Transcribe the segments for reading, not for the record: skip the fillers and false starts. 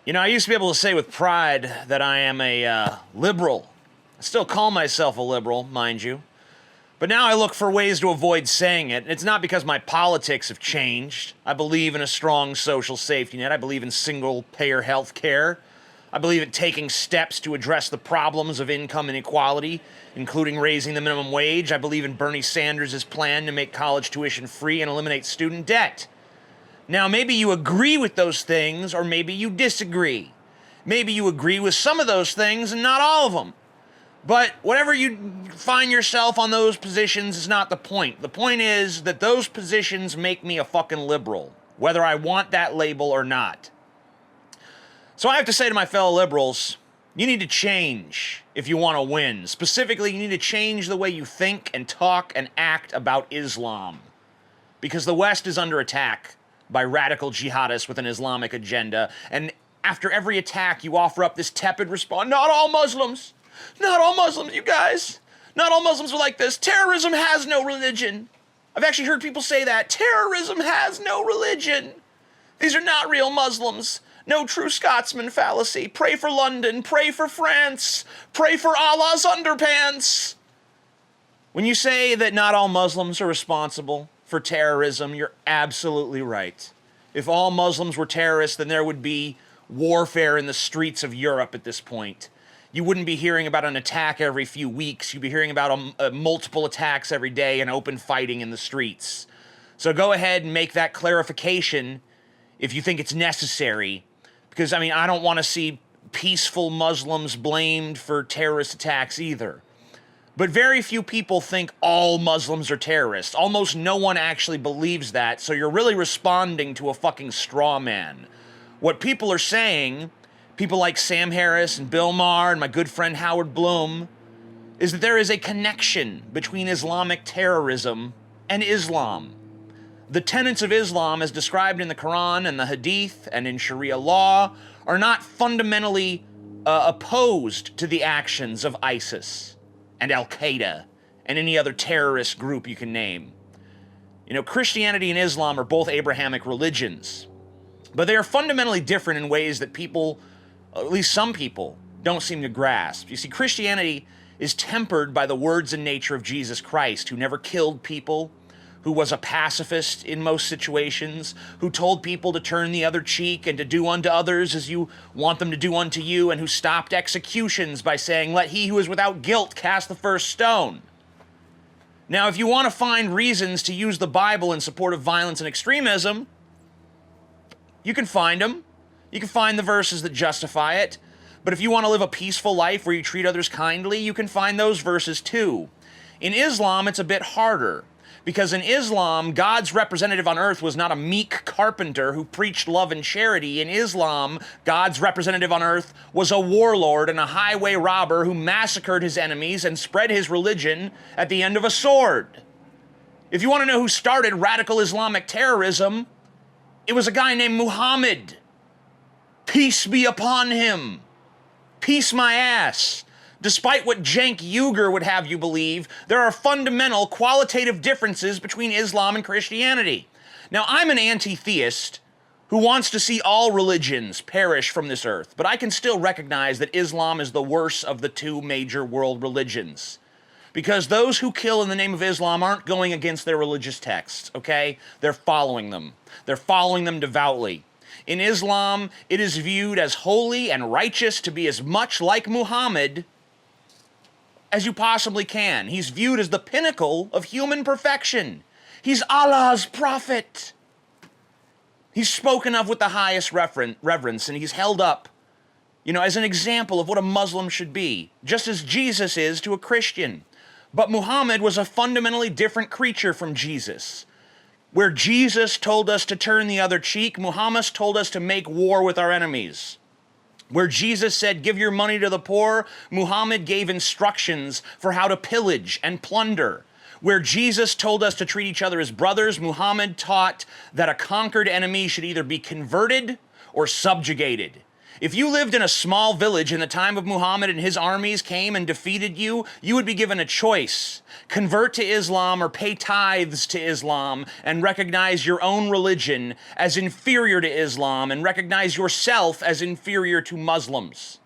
You know, I used to be able to say with pride that I am a liberal. I still call myself a liberal, mind you. But now I look for ways to avoid saying it. And it's not because my politics have changed. I believe in a strong social safety net. I believe in single-payer health care. I believe in taking steps to address the problems of income inequality, including raising the minimum wage. I believe in Bernie Sanders' plan to make college tuition free and eliminate student debt. Now, maybe you agree with those things, or maybe you disagree. Maybe you agree with some of those things and not all of them. But whatever you find yourself on those positions is not the point. The point is that those positions make me a fucking liberal, whether I want that label or not. So I have to say to my fellow liberals, you need to change if you want to win. Specifically, you need to change the way you think and talk and act about Islam. Because the West is under attack by radical jihadists with an Islamic agenda, and after every attack, you offer up this tepid response. Not all Muslims, you guys. Not all Muslims are like this. Terrorism has no religion. I've actually heard people say that. Terrorism has no religion. These are not real Muslims. No true Scotsman fallacy. Pray for London. Pray for France. Pray for Allah's underpants. When you say that not all Muslims are responsible for terrorism, you're absolutely right. If all Muslims were terrorists, then there would be warfare in the streets of Europe at this point. You wouldn't be hearing about an attack every few weeks. You'd be hearing about multiple attacks every day and open fighting in the streets. So go ahead and make that clarification if you think it's necessary. Because, I mean, I don't want to see peaceful Muslims blamed for terrorist attacks either. But very few people think all Muslims are terrorists. Almost no one actually believes that, so you're really responding to a fucking straw man. What people are saying, people like Sam Harris and Bill Maher and my good friend Howard Bloom, is that there is a connection between Islamic terrorism and Islam. The tenets of Islam, as described in the Quran and the Hadith and in Sharia law, are not fundamentally opposed to the actions of ISIS and Al-Qaeda and any other terrorist group you can name. You know, Christianity and Islam are both Abrahamic religions, but they are fundamentally different in ways that people, at least some people, don't seem to grasp. You see, Christianity is tempered by the words and nature of Jesus Christ, who never killed people, who was a pacifist in most situations, who told people to turn the other cheek and to do unto others as you want them to do unto you, and who stopped executions by saying, "Let he who is without guilt cast the first stone." Now, if you want to find reasons to use the Bible in support of violence and extremism, you can find them. You can find the verses that justify it. But if you want to live a peaceful life where you treat others kindly, you can find those verses too. In Islam, it's a bit harder. Because in Islam, God's representative on earth was not a meek carpenter who preached love and charity. In Islam, God's representative on earth was a warlord and a highway robber who massacred his enemies and spread his religion at the end of a sword. If you want to know who started radical Islamic terrorism, it was a guy named Muhammad. Peace be upon him. Peace my ass. Despite what Cenk Uygur would have you believe, there are fundamental qualitative differences between Islam and Christianity. Now, I'm an anti-theist who wants to see all religions perish from this earth, but I can still recognize that Islam is the worst of the two major world religions. Because those who kill in the name of Islam aren't going against their religious texts, okay? They're following them. They're following them devoutly. In Islam, it is viewed as holy and righteous to be as much like Muhammad as you possibly can. He's viewed as the pinnacle of human perfection. He's Allah's prophet. He's spoken of with the highest reverence, and he's held up, as an example of what a Muslim should be, just as Jesus is to a Christian. But Muhammad was a fundamentally different creature from Jesus. Where Jesus told us to turn the other cheek, Muhammad told us to make war with our enemies. Where Jesus said, give your money to the poor, Muhammad gave instructions for how to pillage and plunder. Where Jesus told us to treat each other as brothers, Muhammad taught that a conquered enemy should either be converted or subjugated. If you lived in a small village in the time of Muhammad and his armies came and defeated you, you would be given a choice. Convert to Islam or pay tithes to Islam and recognize your own religion as inferior to Islam and recognize yourself as inferior to Muslims.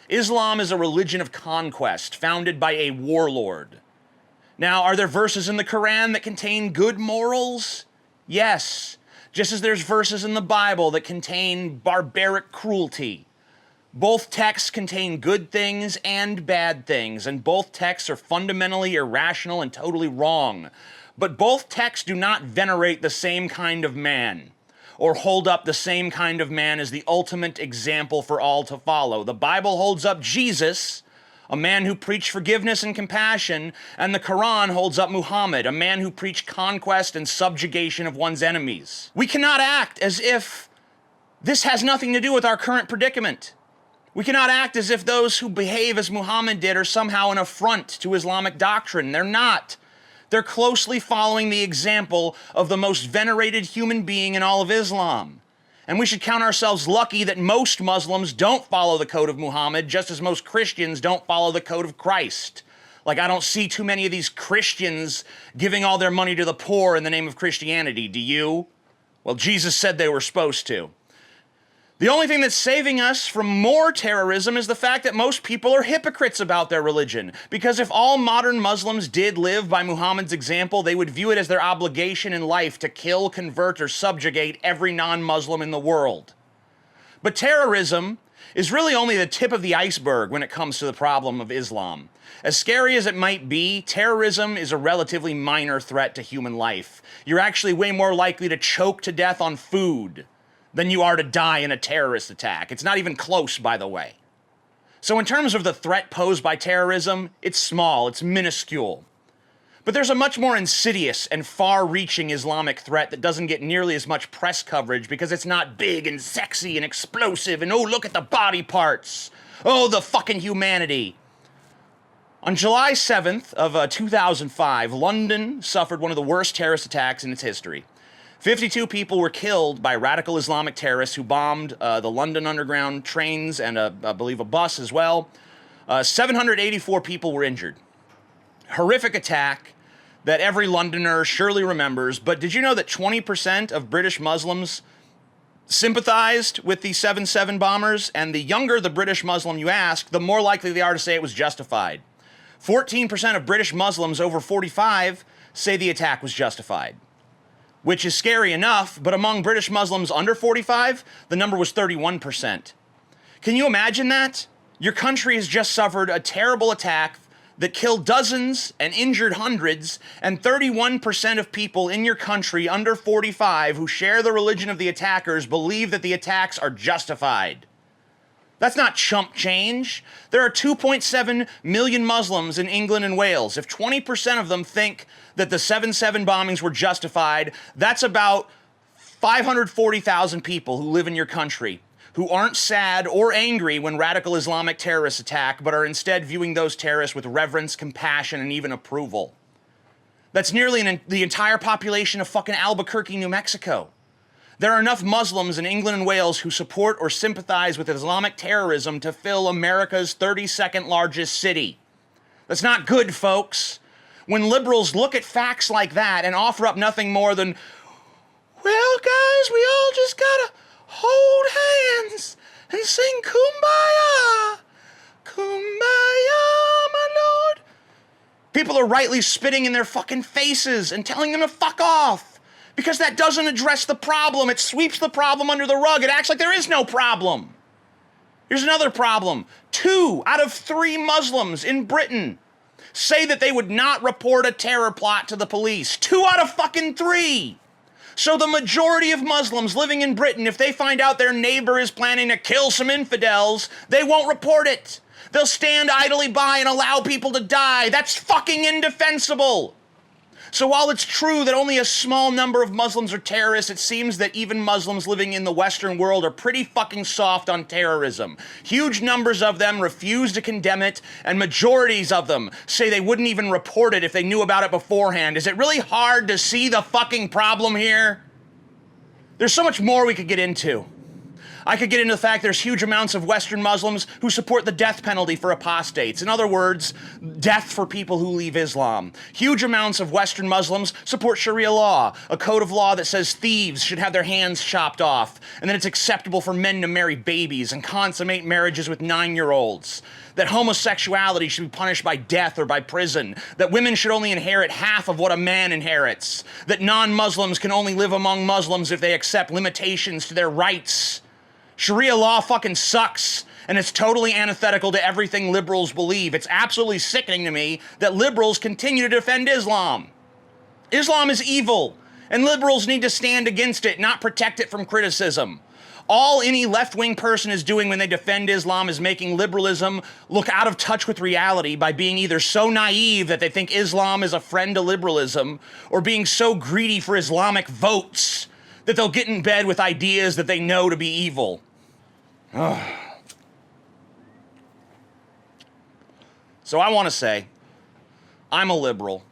Islam is a religion of conquest founded by a warlord. Now, are there verses in the Quran that contain good morals? Yes. Just as there's verses in the Bible that contain barbaric cruelty. Both texts contain good things and bad things, and both texts are fundamentally irrational and totally wrong. But both texts do not venerate the same kind of man, or hold up the same kind of man as the ultimate example for all to follow. The Bible holds up Jesus, a man who preached forgiveness and compassion, and the Quran holds up Muhammad, a man who preached conquest and subjugation of one's enemies. We cannot act as if this has nothing to do with our current predicament. We cannot act as if those who behave as Muhammad did are somehow an affront to Islamic doctrine. They're not. They're closely following the example of the most venerated human being in all of Islam. And we should count ourselves lucky that most Muslims don't follow the code of Muhammad, just as most Christians don't follow the code of Christ. Like, I don't see too many of these Christians giving all their money to the poor in the name of Christianity, do you? Well, Jesus said they were supposed to. The only thing that's saving us from more terrorism is the fact that most people are hypocrites about their religion. Because if all modern Muslims did live by Muhammad's example, they would view it as their obligation in life to kill, convert, or subjugate every non-Muslim in the world. But terrorism is really only the tip of the iceberg when it comes to the problem of Islam. As scary as it might be, terrorism is a relatively minor threat to human life. You're actually way more likely to choke to death on food than you are to die in a terrorist attack. It's not even close, by the way. So in terms of the threat posed by terrorism, it's small, it's minuscule. But there's a much more insidious and far-reaching Islamic threat that doesn't get nearly as much press coverage because it's not big and sexy and explosive and oh, look at the body parts. Oh, the fucking humanity. On July 7th of 2005, London suffered one of the worst terrorist attacks in its history. 52 people were killed by radical Islamic terrorists who bombed the London Underground trains and, I believe, a bus as well. 784 people were injured. Horrific attack that every Londoner surely remembers, but did you know that 20% of British Muslims sympathized with the 7/7 bombers? And the younger the British Muslim you ask, the more likely they are to say it was justified. 14% of British Muslims over 45 say the attack was justified, which is scary enough, but among British Muslims under 45, the number was 31%. Can you imagine that? Your country has just suffered a terrible attack that killed dozens and injured hundreds, and 31% of people in your country under 45 who share the religion of the attackers believe that the attacks are justified. That's not chump change. There are 2.7 million Muslims in England and Wales. If 20% of them think that the 7/7 bombings were justified, that's about 540,000 people who live in your country who aren't sad or angry when radical Islamic terrorists attack, but are instead viewing those terrorists with reverence, compassion, and even approval. That's nearly the entire population of fucking Albuquerque, New Mexico. There are enough Muslims in England and Wales who support or sympathize with Islamic terrorism to fill America's 32nd largest city. That's not good, folks. When liberals look at facts like that and offer up nothing more than, well, guys, we all just gotta hold hands and sing Kumbaya. Kumbaya, my lord. People are rightly spitting in their fucking faces and telling them to fuck off. Because that doesn't address the problem. It sweeps the problem under the rug. It acts like there is no problem. Here's another problem. 2 out of 3 Muslims in Britain say that they would not report a terror plot to the police. 2 out of fucking 3. So the majority of Muslims living in Britain, if they find out their neighbor is planning to kill some infidels, they won't report it. They'll stand idly by and allow people to die. That's fucking indefensible. So while it's true that only a small number of Muslims are terrorists, it seems that even Muslims living in the Western world are pretty fucking soft on terrorism. Huge numbers of them refuse to condemn it, and majorities of them say they wouldn't even report it if they knew about it beforehand. Is it really hard to see the fucking problem here? There's so much more we could get into. I could get into the fact there's huge amounts of Western Muslims who support the death penalty for apostates. In other words, death for people who leave Islam. Huge amounts of Western Muslims support Sharia law, a code of law that says thieves should have their hands chopped off, and that it's acceptable for men to marry babies and consummate marriages with 9-year-olds. That homosexuality should be punished by death or by prison, that women should only inherit half of what a man inherits, that non-Muslims can only live among Muslims if they accept limitations to their rights. Sharia law fucking sucks, and it's totally antithetical to everything liberals believe. It's absolutely sickening to me that liberals continue to defend Islam. Islam is evil, and liberals need to stand against it, not protect it from criticism. All any left-wing person is doing when they defend Islam is making liberalism look out of touch with reality by being either so naive that they think Islam is a friend to liberalism, or being so greedy for Islamic votes that they'll get in bed with ideas that they know to be evil. So I want to say, I'm a liberal,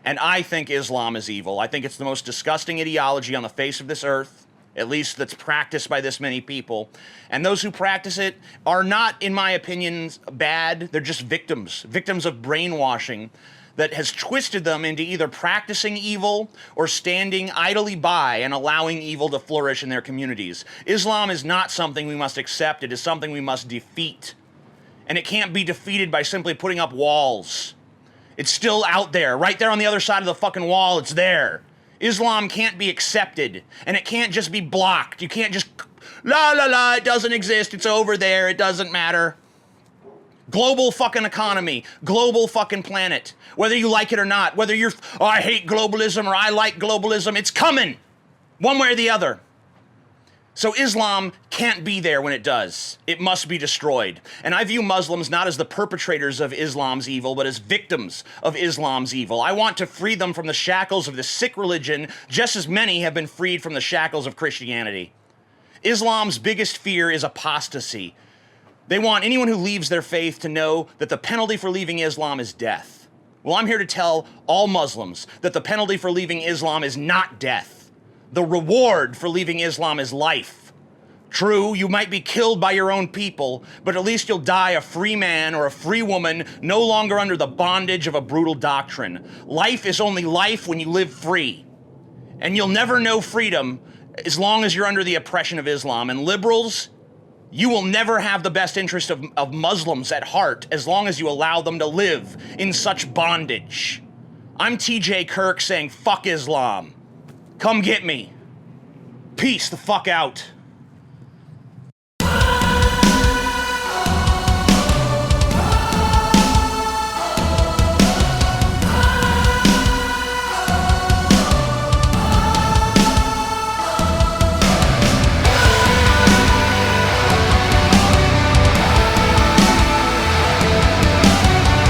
and I think Islam is evil. I think it's the most disgusting ideology on the face of this earth, at least that's practiced by this many people. And those who practice it are not, in my opinion, bad. They're just victims of brainwashing that has twisted them into either practicing evil or standing idly by and allowing evil to flourish in their communities. Islam is not something we must accept. It is something we must defeat. And it can't be defeated by simply putting up walls. It's still out there, right there on the other side of the fucking wall. It's there. Islam can't be accepted, and it can't just be blocked. You can't just, it doesn't exist, it's over there, it doesn't matter. Global fucking economy, global fucking planet. Whether you like it or not, whether you're, I hate globalism or I like globalism, it's coming, one way or the other. So Islam can't be there when it does. It must be destroyed. And I view Muslims not as the perpetrators of Islam's evil, but as victims of Islam's evil. I want to free them from the shackles of this sick religion, just as many have been freed from the shackles of Christianity. Islam's biggest fear is apostasy. They want anyone who leaves their faith to know that the penalty for leaving Islam is death. Well, I'm here to tell all Muslims that the penalty for leaving Islam is not death. The reward for leaving Islam is life. True, you might be killed by your own people, but at least you'll die a free man or a free woman, no longer under the bondage of a brutal doctrine. Life is only life when you live free. And you'll never know freedom as long as you're under the oppression of Islam. And liberals, you will never have the best interest of Muslims at heart as long as you allow them to live in such bondage. I'm TJ Kirk saying fuck Islam. Come get me. Peace the fuck out.